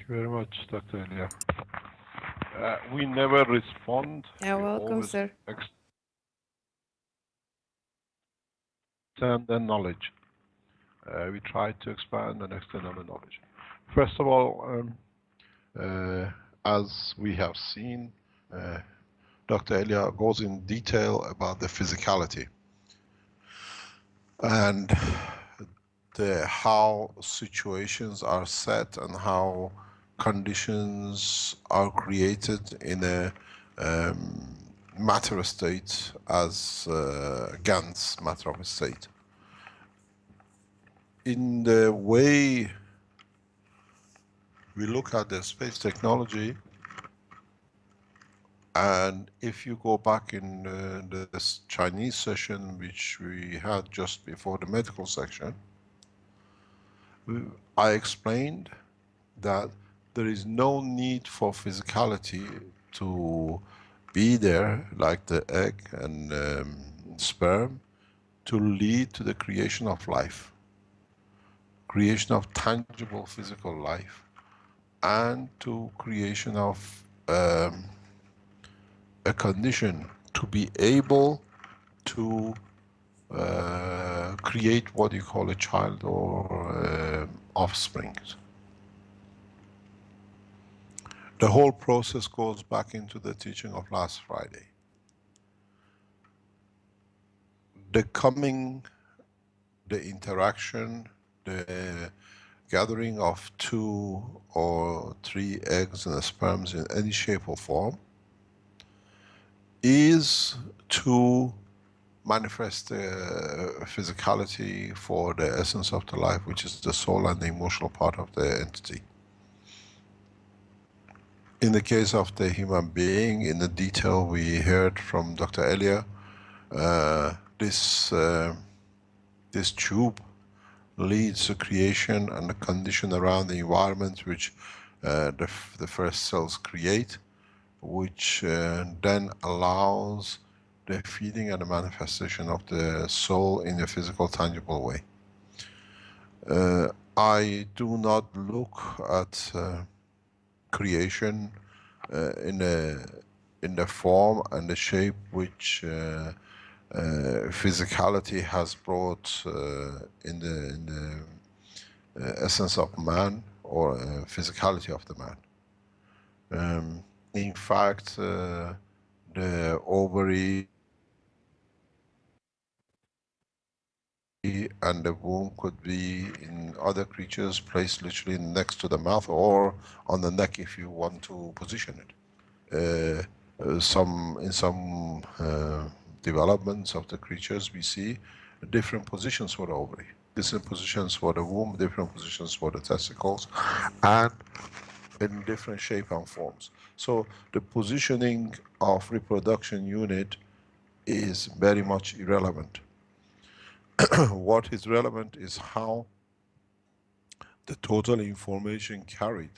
you very much, Dr. Elia. We never respond. You're We welcome, always sir. extend the knowledge. We try to expand and extend our knowledge. First of all, as we have seen, uh, Dr. Elia goes in detail about the physicality and how situations are set and how conditions are created in a matter state as GAN's matter of state. In the way we look at the space technology, and if you go back in this Chinese session which we had just before the medical section, I explained that there is no need for physicality to be there, like the egg and sperm, to lead to the creation of life, creation of tangible physical life, and to creation of a condition to be able to create what you call a child or offspring. The whole process goes back into the teaching of last Friday. The coming, the interaction, the gathering of 2 or 3 eggs and sperms in any shape or form is to manifest the physicality for the essence of the life, which is the soul and the emotional part of the entity. In the case of the human being, in the detail we heard from Dr. Elia, this tube leads to creation and the condition around the environment which the first cells create, which then allows the feeding and the manifestation of the soul in a physical, tangible way. I do not look at creation in the form and the shape which physicality has brought in the essence of man, or physicality of the man. In fact, the ovary and the womb could be in other creatures placed literally next to the mouth or on the neck if you want to position it. In some developments of the creatures we see different positions for the ovary, different positions for the womb, different positions for the testicles, and in different shape and forms. So the positioning of reproduction unit is very much irrelevant. What is relevant is how the total information carried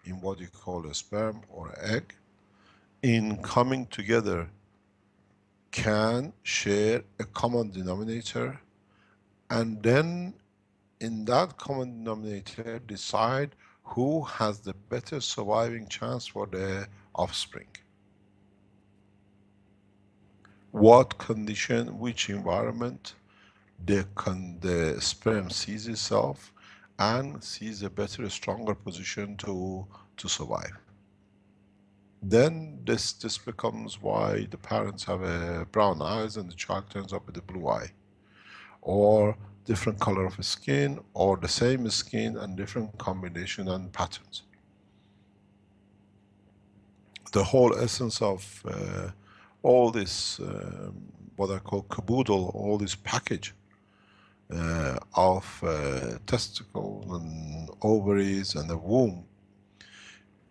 in what you call a sperm or egg, in coming together, can share a common denominator, and then in that common denominator decide who has the better surviving chance for the offspring. What condition, which environment, the sperm sees itself and sees a better, stronger position to survive. Then this becomes why the parents have a brown eyes and the child turns up with a blue eye, or different color of skin, or the same skin and different combination and patterns. The whole essence of all this, what I call caboodle, all this package of testicle and ovaries and the womb,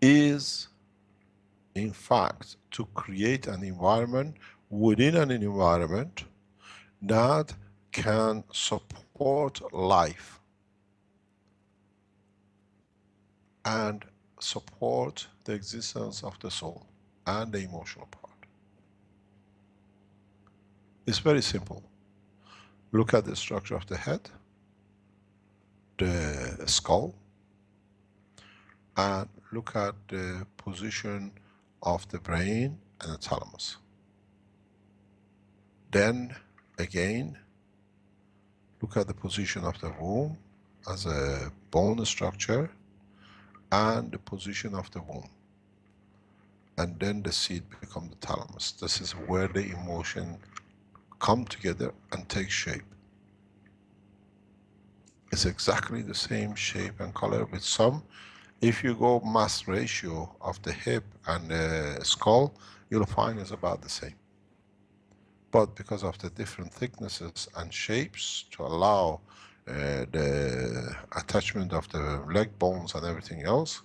is in fact to create an environment within an environment that can support life and support the existence of the soul and the emotional part. It's very simple. Look at the structure of the head, the skull, and look at the position of the brain and the thalamus. Then again, look at the position of the womb as a bone structure and the position of the womb. And then the seed becomes the thalamus. This is where the emotion come together and take shape. It's exactly the same shape and color with some. If you go mass ratio of the hip and the skull, you'll find it's about the same. But because of the different thicknesses and shapes to allow the attachment of the leg bones and everything else,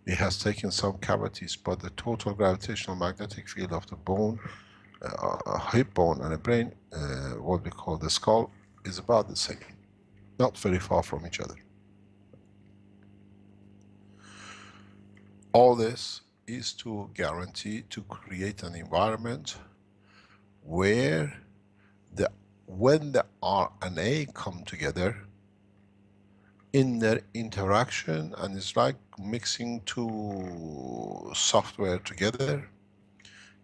it has taken some cavities, but the total gravitational magnetic field of the bone, hip bone and the brain, what we call the skull, is about the same. Not very far from each other. All this is to guarantee to create an environment where when the RNA come together in their interaction, and it's like mixing two software together,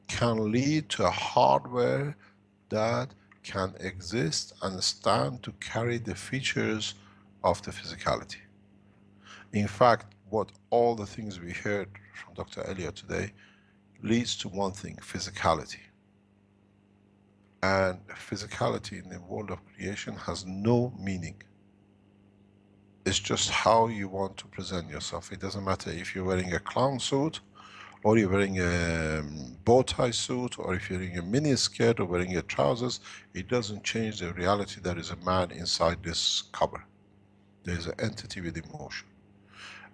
can lead to a hardware that can exist and stand to carry the features of the physicality. In fact, what all the things we heard from Dr. Elliot today leads to one thing: physicality. And physicality in the world of creation has no meaning. It's just how you want to present yourself. It doesn't matter if you're wearing a clown suit, or you're wearing a bow tie suit, or if you're wearing a mini skirt or wearing your trousers. It doesn't change the reality. There is a man inside this cover. There is an entity with emotion.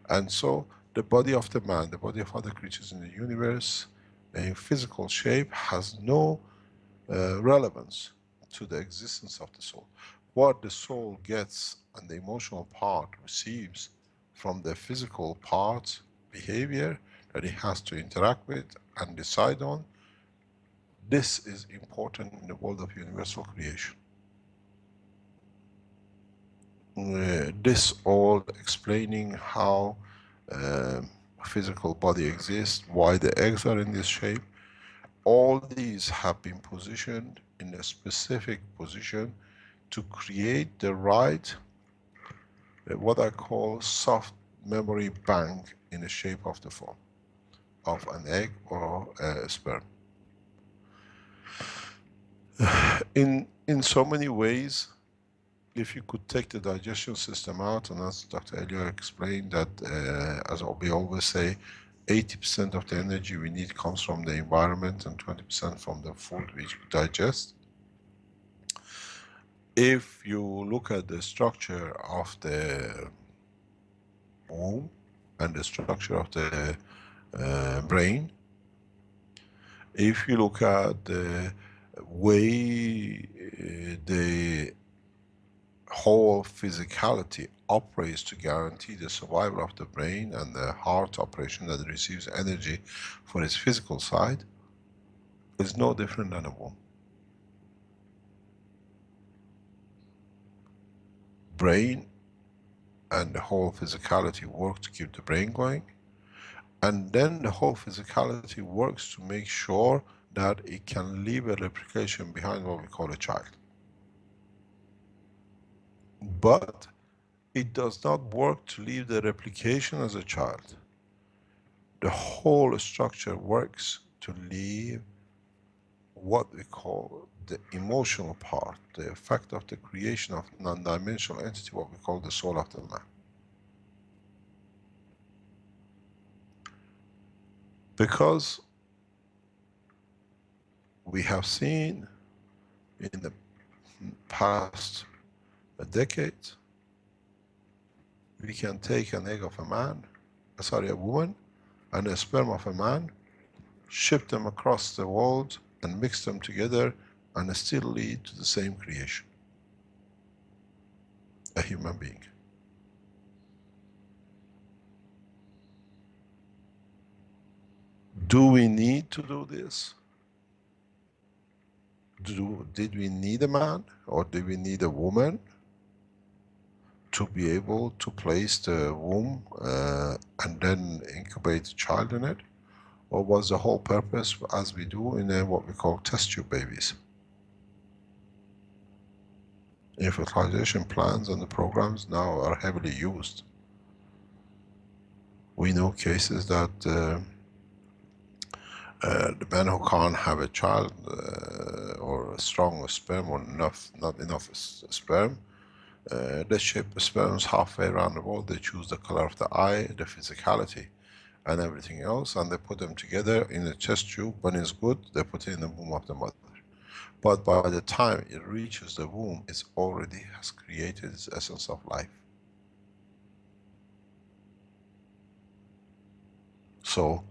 And so the body of the man, the body of other creatures in the universe, in physical shape, has no relevance to the existence of the soul. What the soul gets and the emotional part receives from the physical part, behavior that it has to interact with and decide on, this is important in the world of universal creation. This all explaining how physical body exists, why the eggs are in this shape. All these have been positioned in a specific position to create the right, what I call soft memory bank in the shape of the form of an egg or a sperm. In so many ways, if you could take the digestion system out, and as Dr. Elio explained that, as we always say, 80% of the energy we need comes from the environment and 20% from the food we digest. If you look at the structure of the womb and the structure of the brain, if you look at the way the whole physicality operates to guarantee the survival of the brain and the heart operation that receives energy for its physical side, is no different than a womb. Brain and the whole physicality work to keep the brain going, and then the whole physicality works to make sure that it can leave a replication behind, what we call a child. But it does not work to leave the replication as a child. The whole structure works to leave what we call the emotional part, the effect of the creation of non-dimensional entity, what we call the soul of the man. Because we have seen in the past decade, we can take an egg of a man, sorry, a woman, and a sperm of a man, ship them across the world and mix them together, and still lead to the same creation, a human being. Do we need to do this? Did we need a man, or did we need a woman to be able to place the womb and then incubate a child in it? Or was the whole purpose, as we do in what we call test tube babies? Infertilization plans and the programs now are heavily used. We know cases that the man who can't have a child or a strong sperm or not enough sperm, they ship sperms halfway around the world. They choose the color of the eye, the physicality, and everything else, and they put them together in a test tube. When it's good, they put it in the womb of the mother. But by the time it reaches the womb, it already has created its essence of life. So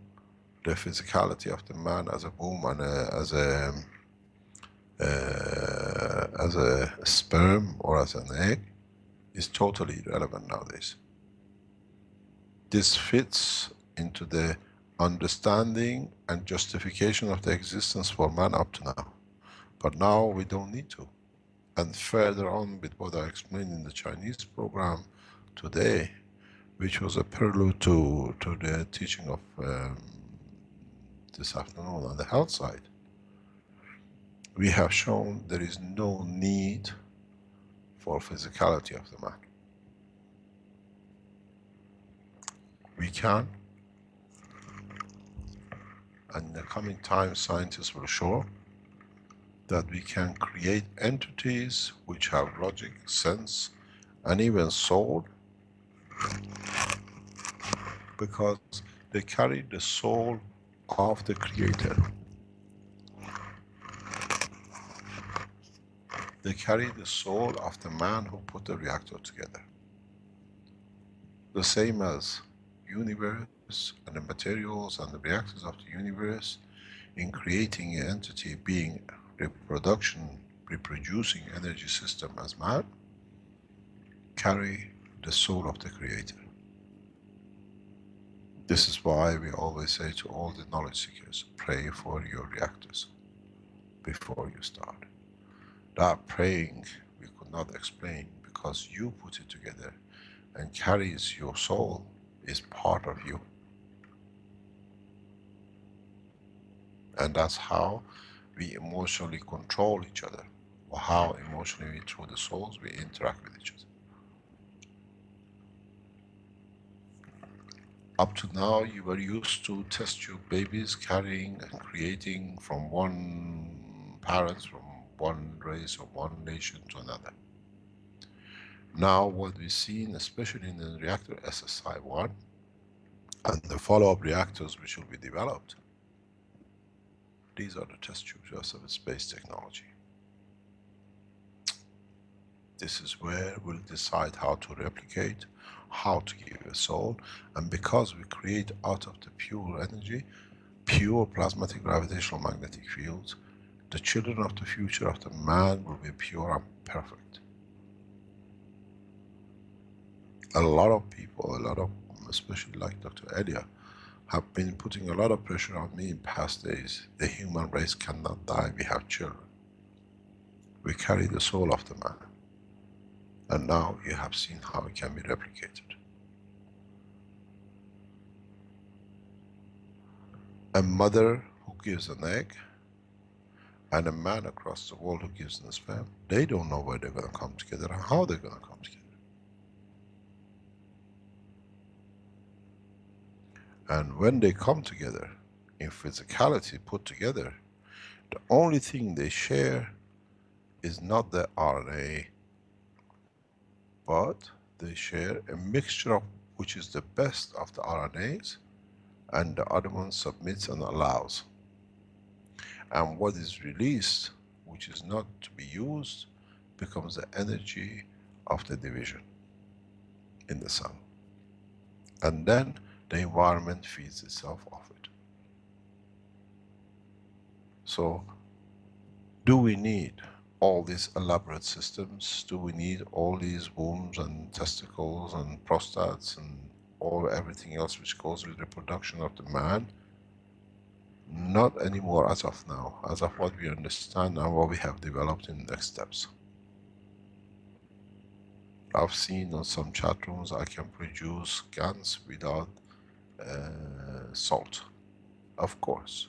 the physicality of the man as a womb and as a sperm or as an egg is totally irrelevant nowadays. This fits into the understanding and justification of the existence for man up to now. But now we don't need to. And further on with what I explained in the Chinese program today, which was a prelude to the teaching of this afternoon on the health side, we have shown there is no need for physicality of the man. We can, and in the coming time scientists will show that we can create entities which have logic, sense, and even soul, because they carry the soul of the creator. They carry the soul of the man who put the reactor together. The same as universe and the materials and the reactors of the universe in creating an entity, being reproduction, reproducing energy system as man, carry the soul of the creator. This is why we always say to all the knowledge seekers, pray for your reactors before you start. That praying we could not explain, because you put it together and carries your soul, is part of you. And that's how we emotionally control each other, or how emotionally through the souls we interact with each other. Up to now you were used to test tube babies carrying and creating from one parents, from one race or one nation to another. Now what we've seen, especially in the reactor SSI-1 and the follow-up reactors which will be developed, these are the test tubes of space technology. This is where we'll decide how to replicate, how to give a soul, and because we create out of the pure energy, pure plasmatic gravitational magnetic fields, the children of the future of the man will be pure and perfect. A lot of people, especially like Dr. Elia, have been putting a lot of pressure on me in past days. The human race cannot die, we have children. We carry the soul of the man. And now you have seen how it can be replicated. A mother who gives an egg and a man across the world who gives an sperm, they don't know where they're going to come together and how they're going to come together. And when they come together, in physicality put together, the only thing they share is not the RNA, but they share a mixture of which is the best of the RNAs, and the other one submits and allows. And what is released, which is not to be used, becomes the energy of the division in the cell. And then the environment feeds itself off it. So, do we need all these elaborate systems? Do we need all these wombs and testicles and prostates and everything else which goes with reproduction of the man? Not anymore as of now, as of what we understand and what we have developed in the next steps. I've seen on some chat rooms I can produce guns without salt, of course.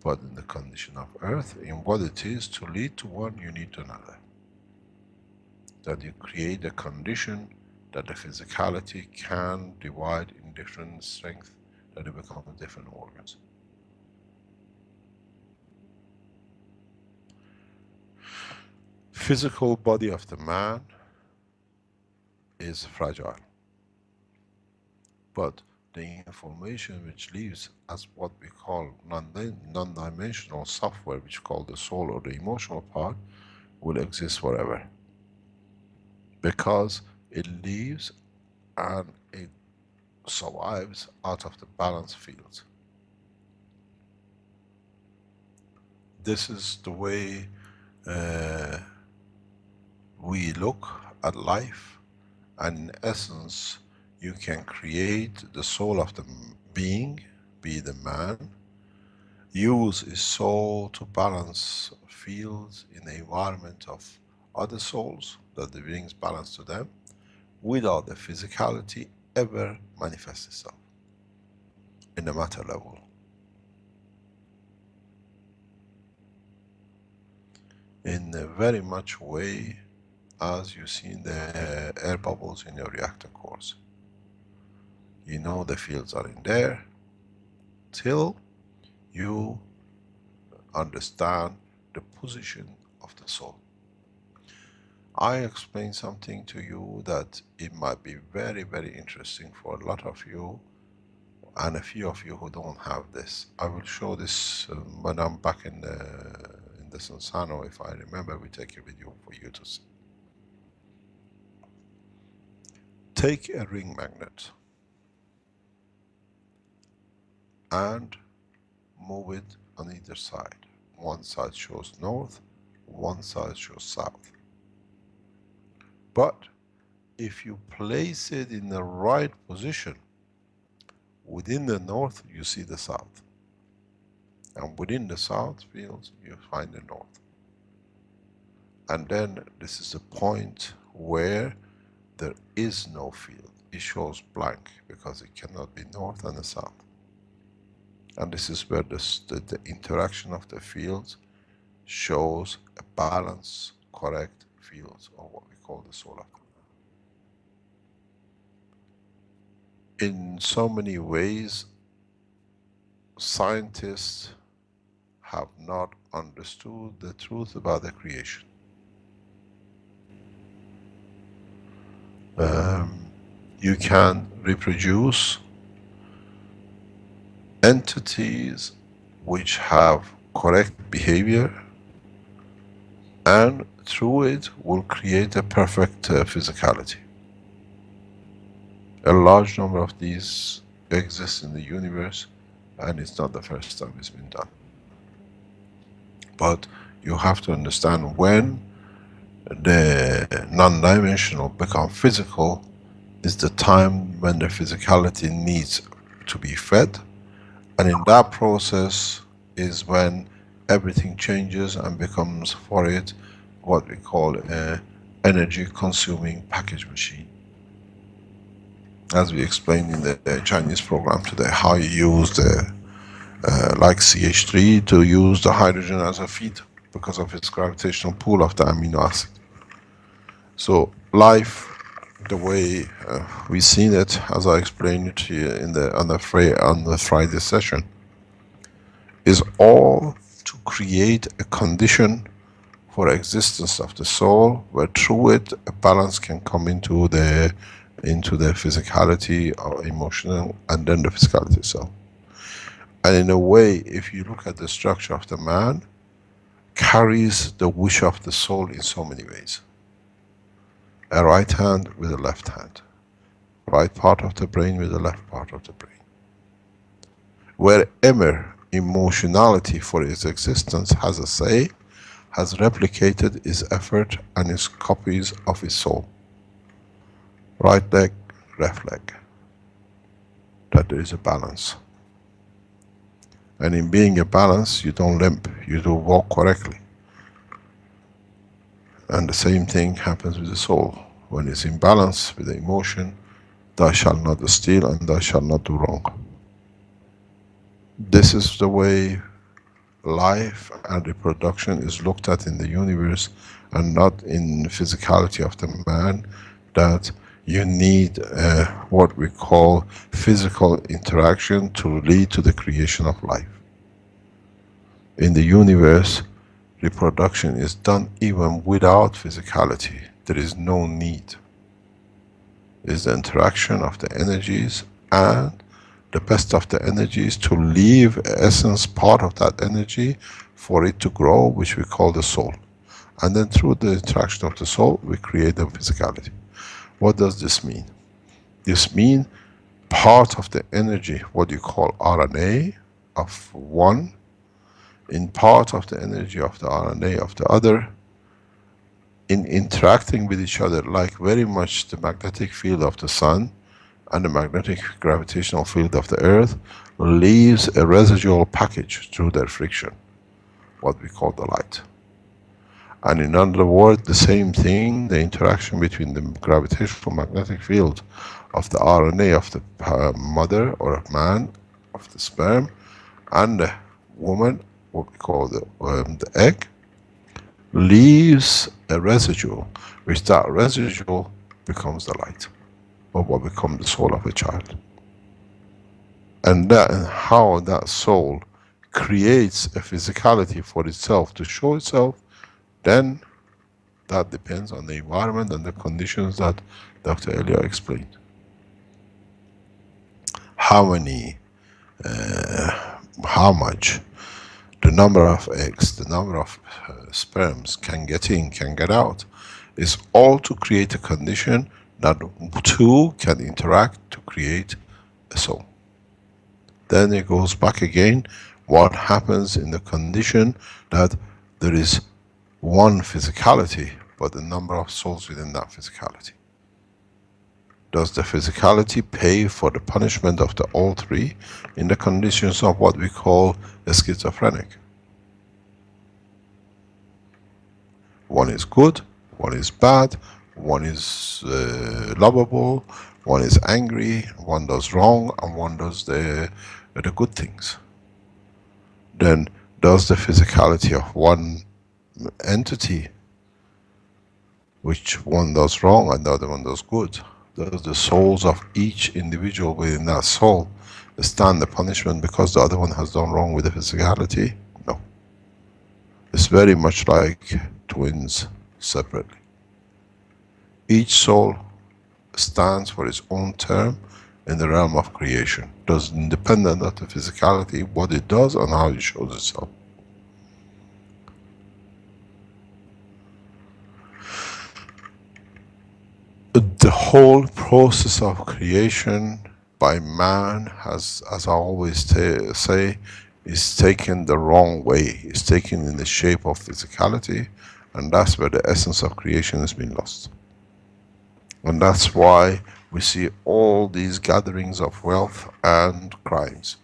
But in the condition of Earth, in what it is, to lead to one, you need another. That you create a condition that the physicality can divide in different strength, that it becomes different organs. Physical body of the man is fragile, but the information which leaves as what we call non-dimensional software, which we call the soul or the emotional part, will exist forever. Because it lives and it survives out of the balance field. This is the way we look at life, and in essence you can create the soul of the being, be the man, use his soul to balance fields in the environment of other souls, that the brings balance to them, without the physicality ever manifest itself in the matter level. In a very much way as you see in the air bubbles in your reactor cores. You know the fields are in there till you understand the position of the soul. I explain something to you that it might be very, very interesting for a lot of you, and a few of you who don't have this. I will show this when I'm back in the Sansano. If I remember, we take a video for you to see. Take a ring magnet and move it on either side. One side shows north, one side shows south. But if you place it in the right position, within the north you see the south, and within the south fields you find the north. And then this is the point where there is no field. It shows blank because it cannot be north and the south. And this is where the interaction of the fields shows a balanced, correct fields, or what we call the solar. In so many ways, scientists have not understood the truth about the creation. You can reproduce entities which have correct behavior, and through it will create a perfect physicality. A large number of these exist in the universe, and it's not the first time it's been done. But you have to understand, when the non-dimensional become physical, is the time when the physicality needs to be fed, and in that process is when everything changes and becomes for it what we call a energy consuming package machine. As we explained in the Chinese program today, how you use the like CH3 to use the hydrogen as a feed because of its gravitational pull of the amino acid. So life, the way we've seen it, as I explained it to you in on the Friday session, is all to create a condition for existence of the soul, where through it a balance can come into the physicality or emotional, and then the physicality itself. And in a way, if you look at the structure of the man, carries the wish of the soul in so many ways. A right hand with a left hand, right part of the brain with the left part of the brain. Wherever emotionality for its existence has a say, has replicated its effort and its copies of its soul. Right leg, left leg. That there is a balance. And in being a balance, you don't limp, you do walk correctly. And the same thing happens with the soul. when it's in balance with the emotion, thou shalt not steal and thou shalt not do wrong. This is the way life and reproduction is looked at in the universe, and not in physicality of the man, that you need what we call physical interaction to lead to the creation of life. In the universe, reproduction is done even without physicality. There is no need. It's the interaction of the energies, and the best of the energies to leave essence part of that energy for it to grow, which we call the soul. And then through the interaction of the soul, we create the physicality. What does this mean? This means part of the energy, what you call RNA of one, in part of the energy of the RNA of the other, in interacting with each other, like very much the magnetic field of the sun and the magnetic gravitational field of the earth, leaves a residual package through their friction, what we call the light. And in other words, the same thing, the interaction between the gravitational magnetic field of the RNA of the mother or man, of the sperm, and the woman, what we call the egg, leaves a residual, which that residual becomes the light, or what becomes the soul of a child. And that, and how that soul creates a physicality for itself to show itself, then that depends on the environment and the conditions that Dr. Elia explained. How many, how much, the number of eggs, the number of sperms can get in, can get out, is all to create a condition that two can interact to create a soul. Then it goes back again, what happens in the condition that there is one physicality, but the number of souls within that physicality. Does the physicality pay for the punishment of the all three in the conditions of what we call a schizophrenic? One is good, one is bad, one is lovable, one is angry, one does wrong, and one does the good things. Then does the physicality of one entity, which one does wrong and the other one does good, does the souls of each individual within that soul stand the punishment because the other one has done wrong with the physicality? No. It's very much like twins separately. Each soul stands for its own term in the realm of creation. Does independent of the physicality, what it does and how it shows itself. The whole process of creation by man has, as I always say, is taken the wrong way. It's taken in the shape of physicality, and that's where the essence of creation has been lost. And that's why we see all these gatherings of wealth and crimes,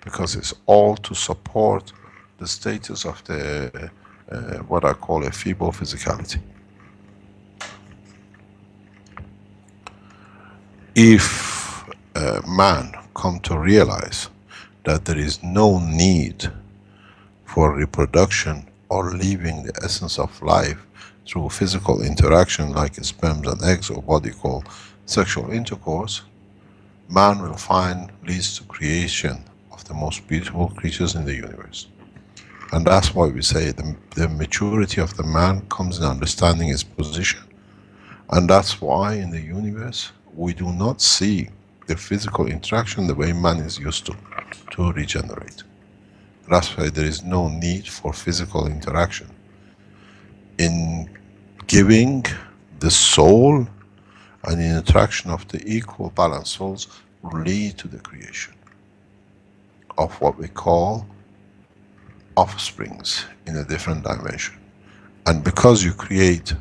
because it's all to support the status of the what I call a feeble physicality. If man come to realize that there is no need for reproduction or leaving the essence of life through physical interaction like sperms and eggs, or what you call sexual intercourse, man will find leads to creation of the most beautiful creatures in the universe. And that's why we say the maturity of the man comes in understanding his position. And that's why in the universe we do not see the physical interaction the way man is used to regenerate. That's why there is no need for physical interaction. In giving the soul and in interaction of the equal balanced souls lead to the creation of what we call offsprings in a different dimension. And because you create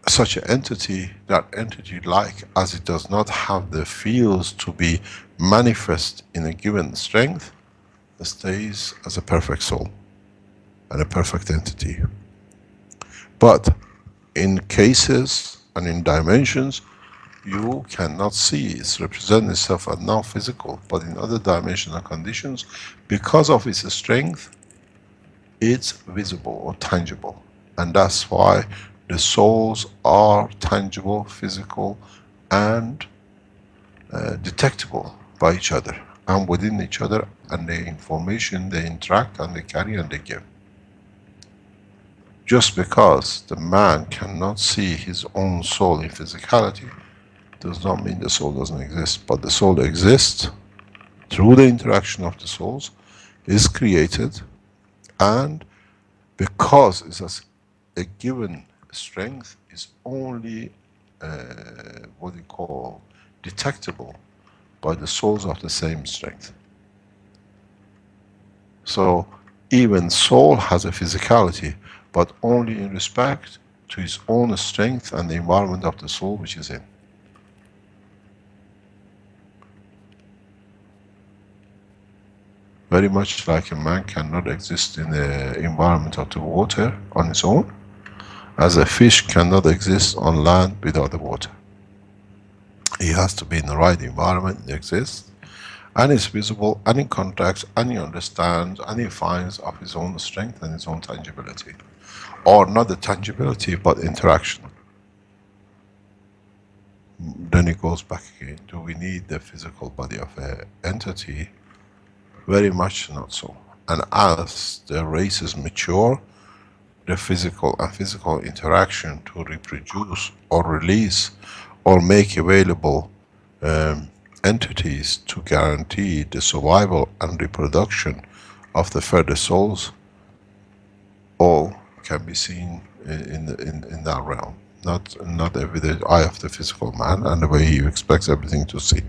such an entity, that entity, like as it does not have the fields to be manifest in a given strength, stays as a perfect soul and a perfect entity. But in cases and in dimensions you cannot see. It's represent itself as non-physical, but in other dimensional conditions, because of its strength, it's visible or tangible. And that's why the souls are tangible, physical, and detectable by each other and within each other, and the information they interact and they carry and they give. Just because the man cannot see his own soul in physicality does not mean the soul doesn't exist, but the soul exists through the interaction of the souls, is created, and because it's a given strength, is only what you call detectable by the souls of the same strength. So even soul has a physicality, but only in respect to its own strength and the environment of the soul which is in. Very much like a man cannot exist in the environment of the water on its own, as a fish cannot exist on land without the water. He has to be in the right environment to exist, and it's visible, and he contacts, and he understands, and he finds of his own strength and his own tangibility. Or not the tangibility, but interaction. Then it goes back again. Do we need the physical body of an entity? Very much not so. And as the races mature, the physical and physical interaction to reproduce or release or make available entities to guarantee the survival and reproduction of the further souls, all can be seen in that realm. Not with the eye of the physical man and the way he expects everything to see.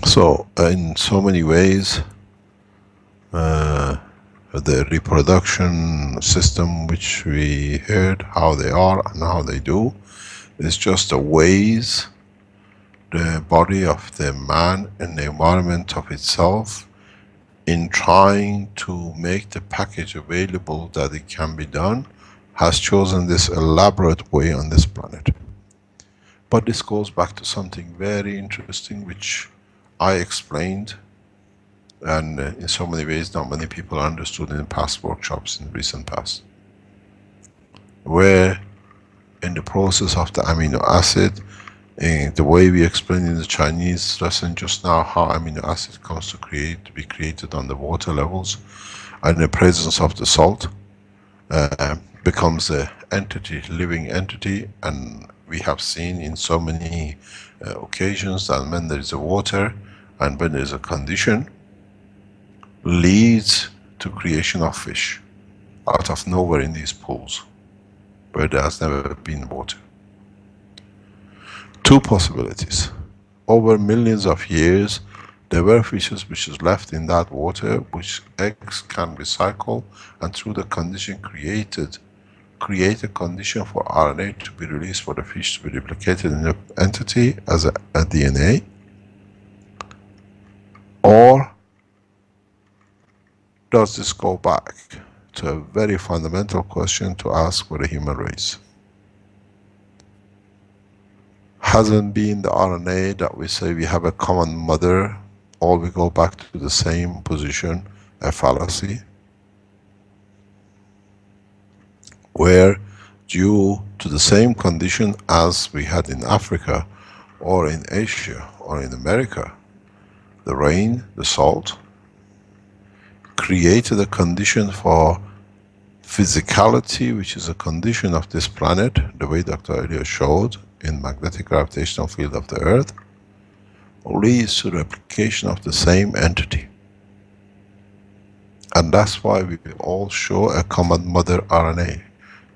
So in so many ways, the reproduction system which we heard how they are and how they do, is just the ways the body of the man and the environment of itself, in trying to make the package available that it can be done, has chosen this elaborate way on this planet. But this goes back to something very interesting which I explained, and in so many ways not many people understood in past workshops in the recent past. Where in the process of the amino acid, in the way we explained in the Chinese lesson just now, how amino acid comes to be created on the water levels, and the presence of the salt becomes a entity, living entity. And we have seen in so many occasions that when there is a water and when there is a condition, leads to creation of fish out of nowhere in these pools where there has never been water. Two possibilities. Over millions of years, there were fishes which is left in that water, which eggs can recycle, and through the condition create a condition for RNA to be released for the fish to be replicated in the entity as a DNA. Or does this go back to a very fundamental question to ask for the human race? Hasn't been the RNA that we say we have a common mother, all we go back to the same position, a fallacy? Where due to the same condition as we had in Africa or in Asia or in America, the rain, the salt, created a condition for physicality, which is a condition of this planet, the way Dr. Elia showed in magnetic gravitational field of the earth, leads to replication of the same entity. And that's why we all show a common mother RNA.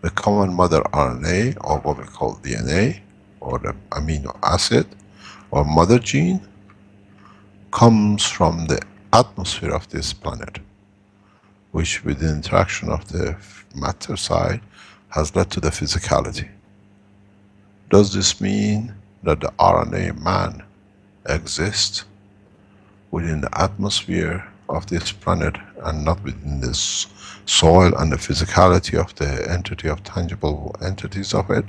The common mother RNA, or what we call DNA, or the amino acid, or mother gene, comes from the atmosphere of this planet, which with the interaction of the matter side has led to the physicality. Does this mean that the RNA man exists within the atmosphere of this planet and not within this soil and the physicality of the entity of tangible entities of it.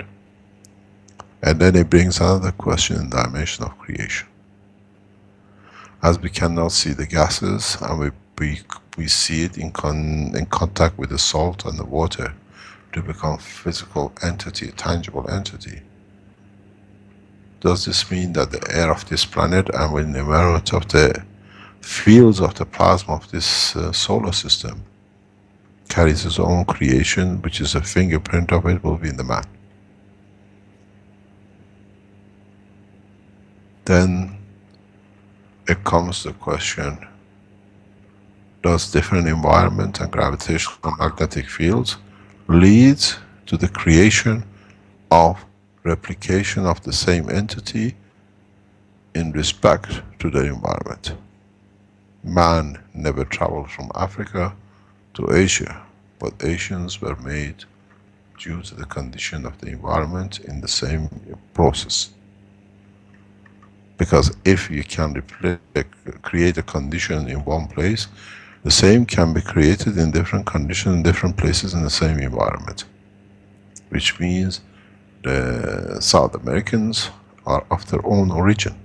And then it brings another question in dimension of creation. As we cannot see the gases and we see it in contact with the salt and the water to become physical entity, tangible entity. Does this mean that the air of this planet and with the environment of the fields of the plasma of this solar system carries its own creation, which is a fingerprint of it, will be in the man? Then it comes the question, does different environment and gravitational magnetic fields lead to the creation of replication of the same entity in respect to the environment? Man never traveled from Africa to Asia, but Asians were made due to the condition of the environment in the same process. Because if you can create a condition in one place, the same can be created in different conditions in different places in the same environment. Which means the South Americans are of their own origin.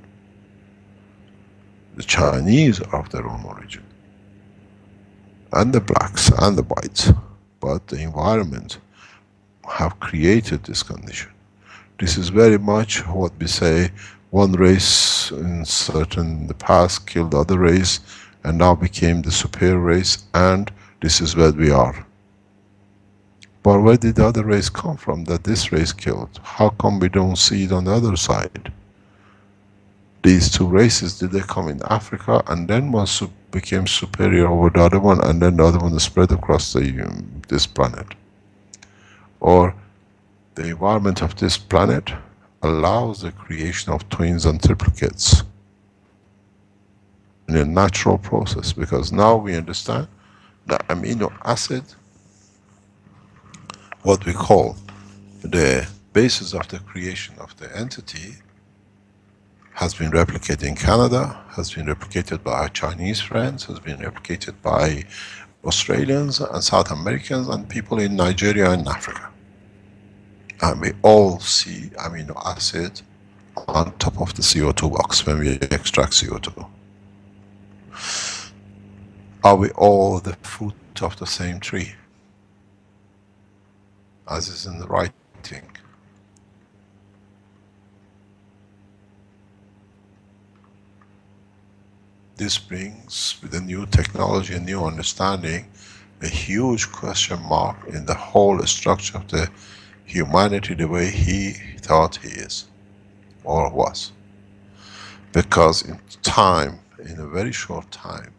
The Chinese are of their own origin. And the blacks and the whites. But the environment have created this condition. This is very much what we say, one race in the past killed the other race and now became the superior race, and this is where we are. But where did the other race come from that this race killed? How come we don't see it on the other side? These two races, did they come in Africa and then one became superior over the other one, and then the other one spread across this planet? Or the environment of this planet allows the creation of twins and triplicates in a natural process, because now we understand that amino acid, what we call the basis of the creation of the entity, has been replicated in Canada, has been replicated by our Chinese friends, has been replicated by Australians and South Americans and people in Nigeria and Africa. And we all see amino acid on top of the CO2 box when we extract CO2. Are we all the fruit of the same tree? As is in the writing. This brings, with a new technology and new understanding, a huge question mark in the whole structure of the humanity, the way he thought he is, or was. Because in time, in a very short time,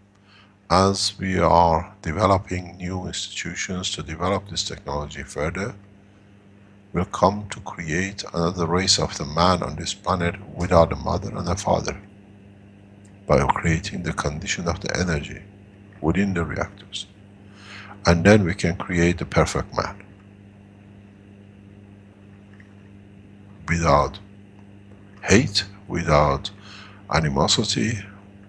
as we are developing new institutions to develop this technology further, we'll come to create another race of the man on this planet without a mother and a father, by creating the condition of the energy within the reactors. And then we can create the perfect man. Without hate, without animosity,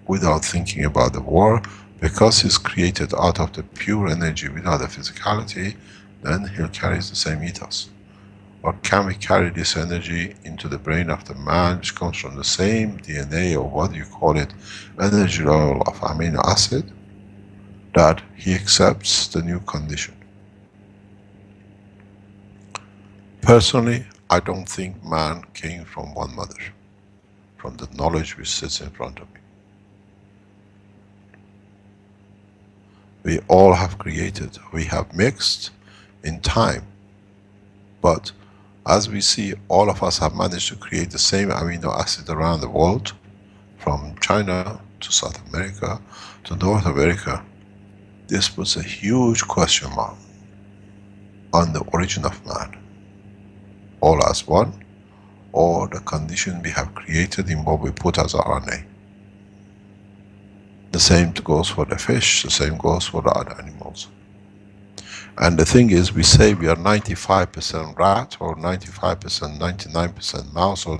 without thinking about the war, because he's created out of the pure energy without the physicality, then he'll carry the same ethos. Or can we carry this energy into the brain of the man, which comes from the same DNA, or what you call it, energy level of amino acid, that he accepts the new condition? Personally, I don't think man came from one mother, from the knowledge which sits in front of me. We all have created, we have mixed in time, but as we see, all of us have managed to create the same amino acid around the world, from China to South America to North America. This puts a huge question mark on the origin of man. All as one, or the condition we have created in what we put as RNA. The same goes for the fish, the same goes for the other animals. And the thing is, we say we are 95% rat, or 95%, 99% mouse, or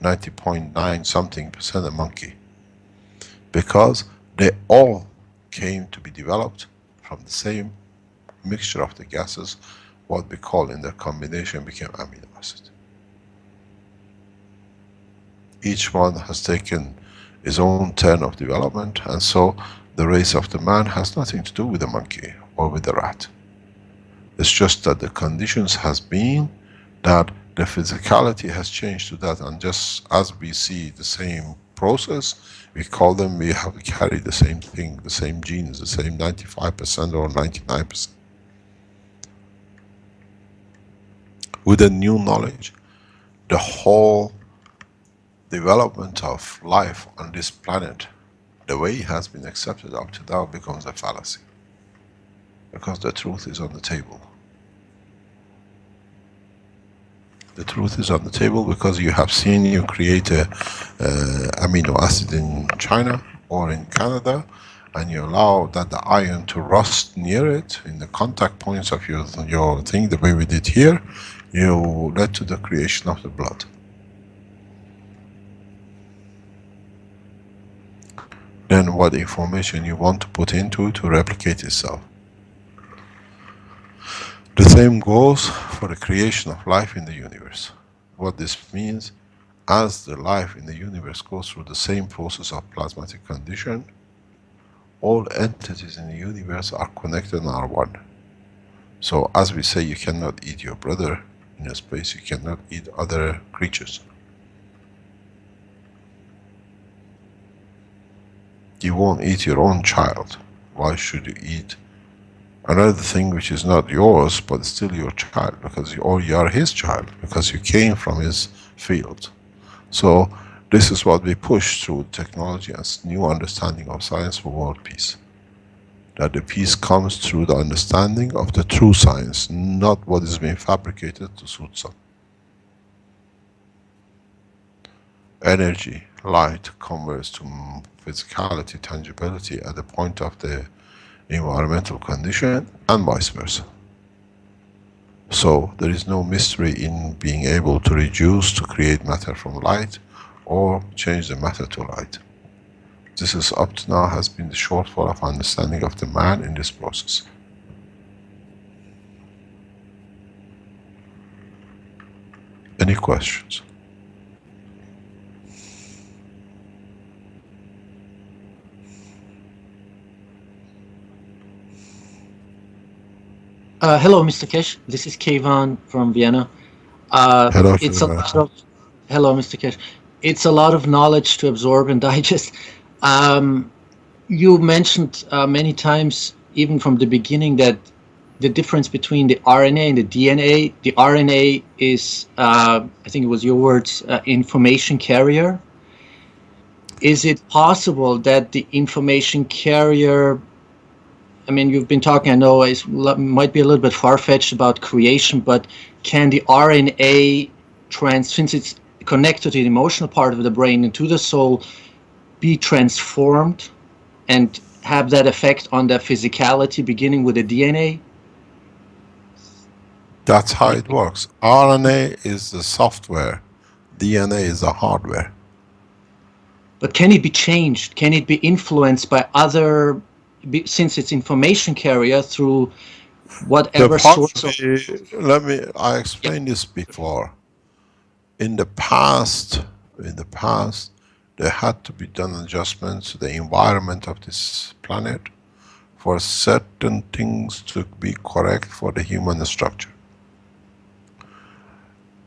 90.9 something % a monkey. Because they all came to be developed from the same mixture of the gases, what we call in the combination became amino acid. Each one has taken its own turn of development, and so the race of the man has nothing to do with the monkey or with the rat. It's just that the conditions has been that the physicality has changed to that, and just as we see the same process, we call them, we have carried the same thing, the same genes, the same 95% or 99%. With a new knowledge, the whole development of life on this planet, the way it has been accepted up to now, becomes a fallacy. Because the truth is on the table. The truth is on the table because you have seen you create a amino acid in China or in Canada, and you allow that the iron to rust near it, in the contact points of your thing, the way we did here, you led to the creation of the blood. Then what information you want to put into it to replicate itself. The same goes for the creation of life in the universe. What this means, as the life in the universe goes through the same process of plasmatic condition, all entities in the universe are connected and are one. So as we say, you cannot eat your brother in a space, you cannot eat other creatures. You won't eat your own child. Why should you eat another thing which is not yours, but still your child, because you are his child, because you came from his field. So this is what we push through technology as new understanding of science for world peace. That the peace comes through the understanding of the true science, not what is being fabricated to suit some. Energy, light converts to physicality, tangibility at the point of the environmental condition, and vice versa. So there is no mystery in being able to reduce, to create matter from light, or change the matter to light. This is up to now has been the shortfall of understanding of the man in this process. Any questions? Hello, Mr. Kesh. This is Kayvan from Vienna. Hello, It's a lot Federico. of Hello, Mr. Kesh. It's a lot of knowledge to absorb and digest. Um, you mentioned many times, even from the beginning, that the difference between the RNA and the DNA. The RNA is, I think it was your words, information carrier. Is it possible that the information carrier, I mean, you've been talking, I know it might be a little bit far-fetched about creation, but can the RNA, since it's connected to the emotional part of the brain and to the soul, be transformed and have that effect on the physicality beginning with the DNA? That's how it works. RNA is the software, DNA is the hardware. But can it be changed? Can it be influenced by other, since it's information carrier, through The whatever source of... partly, I Yeah. explained this before. In the past, there had to be done adjustments to the environment of this planet for certain things to be correct for the human structure.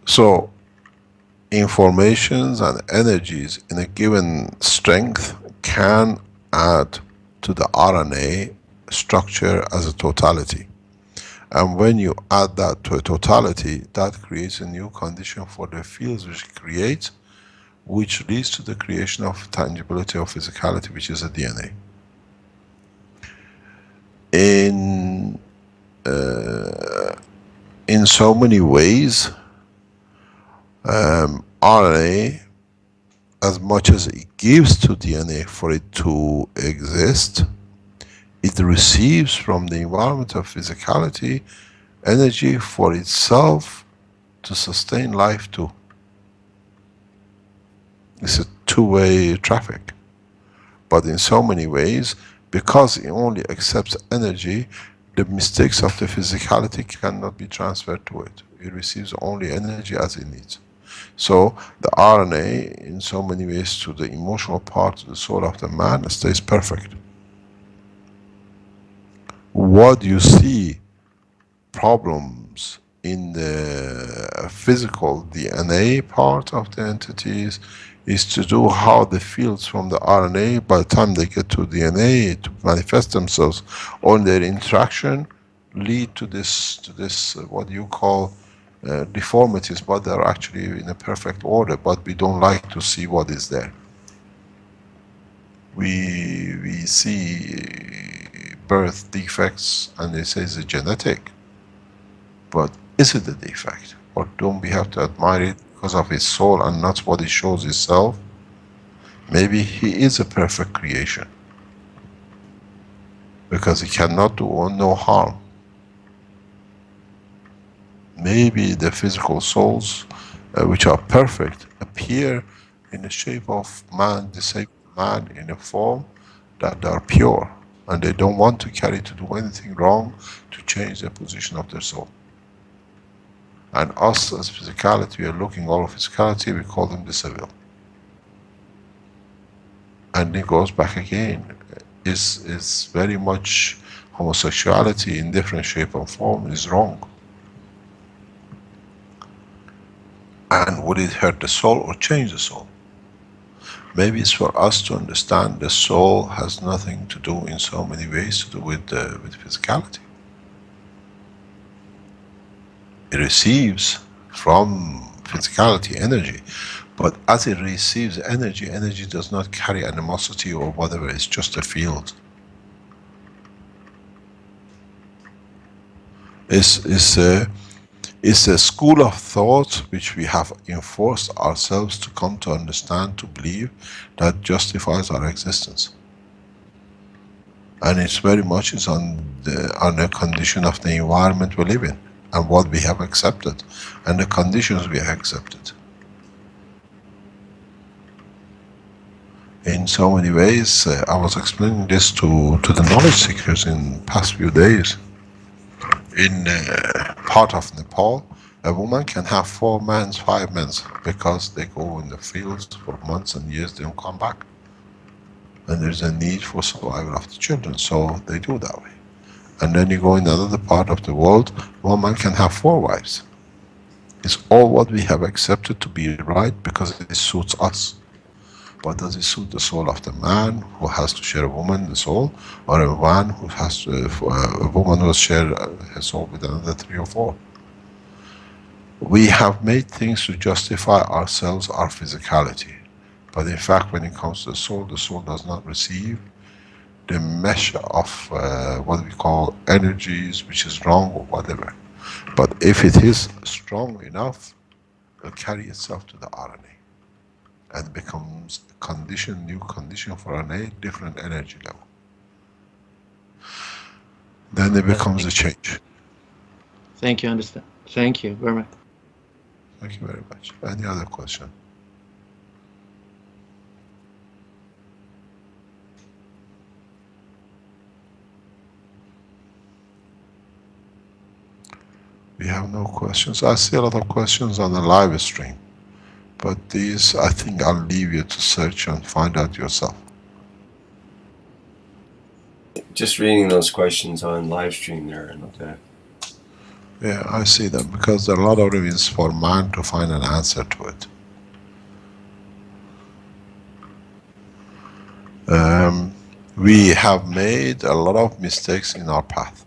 So, informations and energies in a given strength can add to the RNA structure as a totality. And when you add that to a totality, that creates a new condition for the fields which it creates, which leads to the creation of tangibility of physicality, which is a DNA. In so many ways, RNA, as much as it gives to DNA for it to exist, it receives from the environment of physicality energy for itself to sustain life too. It's a two-way traffic. But in so many ways, Because it only accepts energy, the mistakes of the physicality cannot be transferred to it. It receives only energy as it needs. So the RNA, in so many ways, to the emotional part of the soul of the man, stays perfect. What you see problems in the physical DNA part of the entities is to do how the fields from the RNA, by the time they get to DNA to manifest themselves, or their interaction, lead to this what you call deformities, but they're actually in a perfect order, but we don't like to see what is there. We see birth defects and they say it's a genetic, but is it a defect? Or don't we have to admire it because of his soul and not what it shows itself? Maybe he is a perfect creation because he cannot do no harm. Maybe the physical souls, which are perfect, appear in the shape of man, disabled man, in a form that they are pure, and they don't want to carry to do anything wrong to change the position of their soul. And us as physicality, we are looking all of physicality, we call them disabled. And it goes back again. Is very much homosexuality in different shape and form is wrong. And would it hurt the soul or change the soul? Maybe it's for us to understand the soul has nothing to do in so many ways to do with physicality. It receives from physicality energy, but as it receives energy, energy does not carry animosity or whatever, it's just a field. It's a school of thought which we have enforced ourselves to come to understand, to believe, that justifies our existence. And it's very much is on the condition of the environment we live in, and what we have accepted, and the conditions we have accepted. In so many ways, I was explaining this to the knowledge seekers in past few days. In part of Nepal, a woman can have 4 men, 5 men, because they go in the fields for months and years, they don't come back. And there's a need for survival of the children, so they do that way. And then you go in another part of the world, 1 man can have 4 wives. It's all what we have accepted to be right because it suits us. But does it suit the soul of the man who has to share a woman, the soul, or a man who has to, a woman who has shared her soul with another 3 or 4? We have made things to justify ourselves, our physicality. But in fact, when it comes to the soul does not receive the measure of what we call energies, which is wrong or whatever. But if it is strong enough, it will carry itself to the RNA. And becomes a condition, new condition for an different energy level. Then it becomes a change. Thank you, understand. Thank you very much. Thank you very much. Any other question? We have no questions. I see a lot of questions on the live stream. But these, I think I'll leave you to search and find out yourself. Just reading those questions on live stream there, and okay. Yeah, I see them because there are a lot of reasons for man to find an answer to it. We have made a lot of mistakes in our path,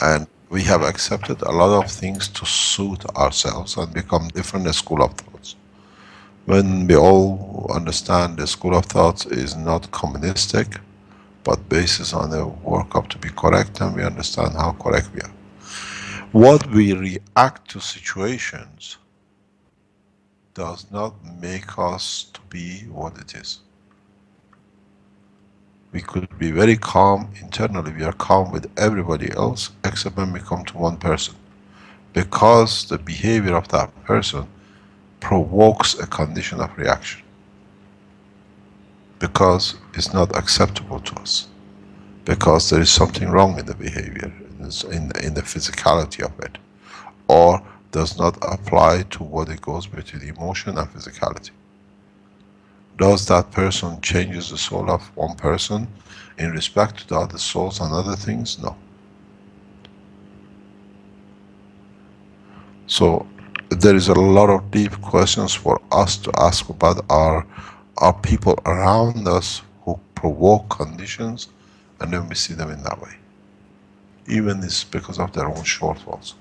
and we have accepted a lot of things to suit ourselves and become different school of thoughts. When we all understand the school of thoughts is not communistic, but basis on a workup to be correct, and we understand how correct we are. What we react to situations does not make us to be what it is. We could be very calm internally, we are calm with everybody else, except when we come to one person. Because the behavior of that person provokes a condition of reaction. Because it's not acceptable to us. because there is something wrong in the behavior, in the physicality of it, or does not apply to what it goes between emotion and physicality. Does that person changes the soul of one person in respect to the other souls and other things? No. So there is a lot of deep questions for us to ask about our people around us who provoke conditions, and then we see them in that way. Even it's because of their own shortfalls.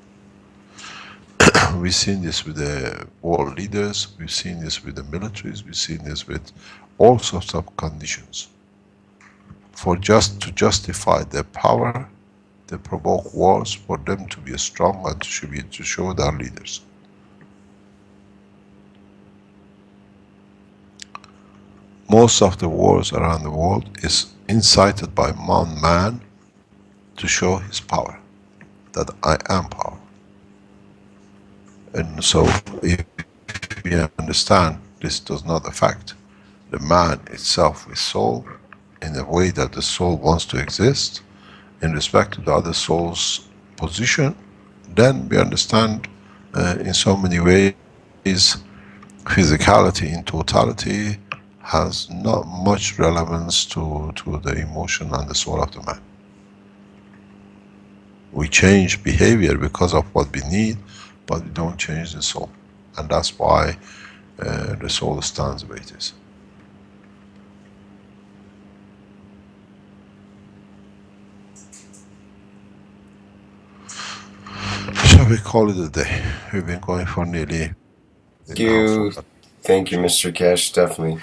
We've seen this with the world leaders, we've seen this with the militaries, we've seen this with all sorts of conditions. For just to justify their power, they provoke wars for them to be strong and to show their leaders. Most of the wars around the world is incited by man to show his power, that I am power. And so if we understand this does not affect the man itself with soul in a way that the soul wants to exist in respect to the other soul's position, then we understand in so many ways physicality in totality has not much relevance to the emotion and the soul of the man. We change behavior because of what we need, but we don't change the soul. And that's why the soul stands the way it is. Shall we call it a day? We've been going for nearly Thank you. Thank you, Mr. Keshe, definitely.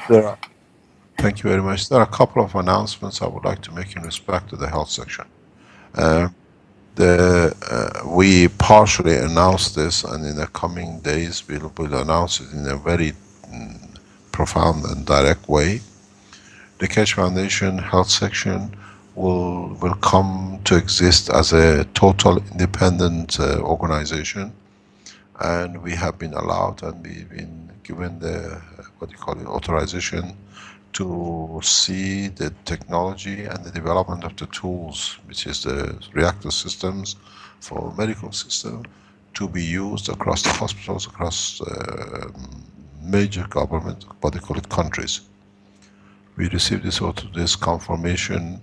Thank you very much. There are a couple of announcements I would like to make in respect to the health section. We partially announced this, and in the coming days we'll announce it in a very profound and direct way. The Keshe Foundation Health Section will come to exist as a total independent organization, and we have been allowed and we've been given the authorization to see the technology and the development of the tools, which is the reactor systems for medical system, to be used across the hospitals, across major government, countries. We received this confirmation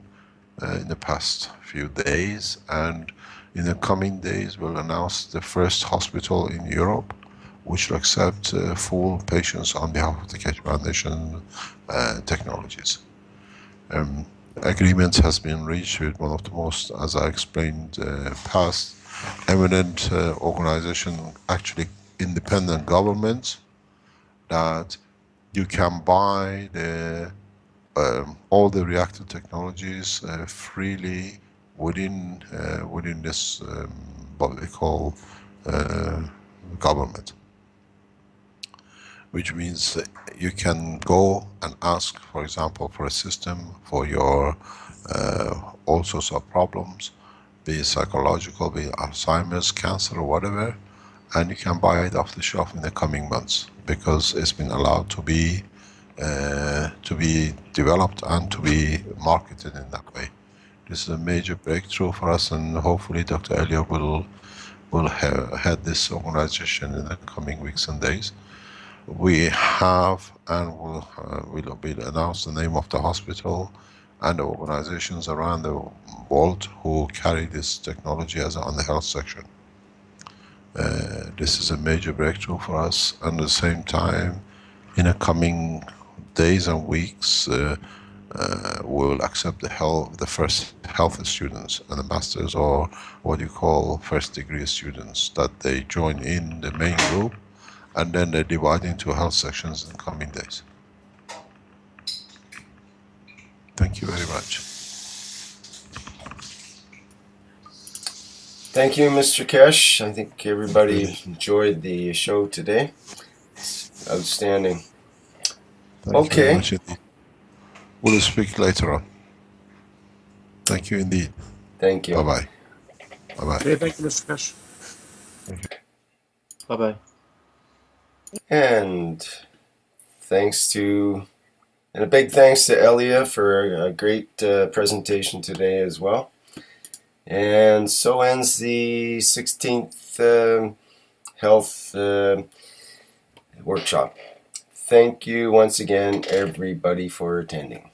in the past few days, and in the coming days we'll announce the first hospital in Europe which will accept full patients on behalf of the Keshe Foundation technologies. Agreement has been reached with one of the most, as I explained past, eminent organization, actually independent governments, that you can buy all the reactor technologies freely within this what we call government. Which means you can go and ask, for example, for a system for your all sorts of problems, be it psychological, be it Alzheimer's, cancer, or whatever, and you can buy it off the shelf in the coming months, because it's been allowed to be developed and to be marketed in that way. This is a major breakthrough for us, and hopefully Dr. Elliot will head this organization in the coming weeks and days. We have and will announce the name of the hospital and the organizations around the world who carry this technology on the health section. This is a major breakthrough for us, and at the same time, in the coming days and weeks, we'll accept the first health students and the masters, or what you call first degree students, that they join in the main group, and then they divide into health sections in the coming days. Thank you very much. Thank you, Mr. Keshe. I think everybody enjoyed the show today. It's outstanding. Thank you very much indeed. We'll speak later on. Thank you indeed. Thank you. Bye-bye. Bye-bye. Okay, thank you, Mr. Keshe. Bye-bye. And thanks to And a big thanks to Elia for a great presentation today as well. And so ends the 16th health workshop. Thank you once again, everybody, for attending.